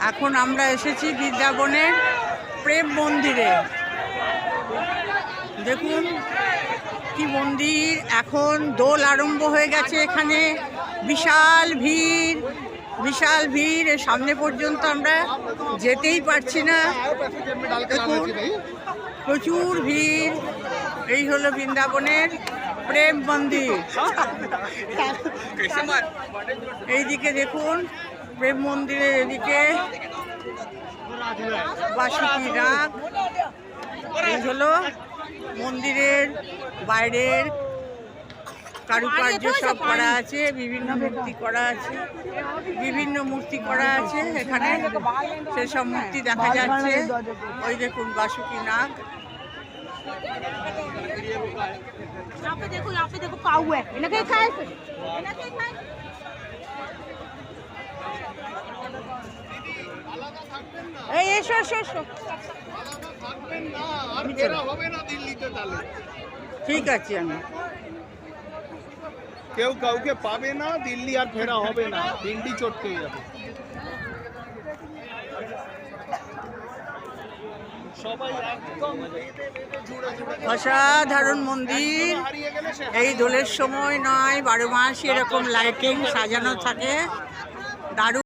এখন আমরা এসেছি বৃন্দাবনের প্রেম মন্দিরে। দেখুন কি মন্দির, এখন দোল আরম্ভ হয়ে গেছে। এখানে বিশাল ভিড়, বিশাল ভিড়। এর সামনে পর্যন্ত আমরা যেতেই পারছি না। দেখুন প্রচুর ভিড়। এই হলো বৃন্দাবনের প্রেম মন্দির। এইদিকে দেখুন প্রেম মন্দিরের এদিকে বাসুকি নাগ। এই হলো মন্দিরের বাইরের কারুকার্য সব করা আছে, বিভিন্ন মূর্তি করা আছে, বিভিন্ন মূর্তি করা আছে। এখানে সেসব মূর্তি দেখা যাচ্ছে। ওই দেখুন বাসুকি নাগ। এই এসো এসো এসো, ঠিক আছে। আমি কেউ কাউকে পাবে না, দিল্লি আর ফেরা হবে না, দিল্লি চটকে যাবে। অসাধারণ মন্দির। এই দোলের সময় নয়, 12 মাস এরকম লাইটিং সাজানো থাকে। দারুণ।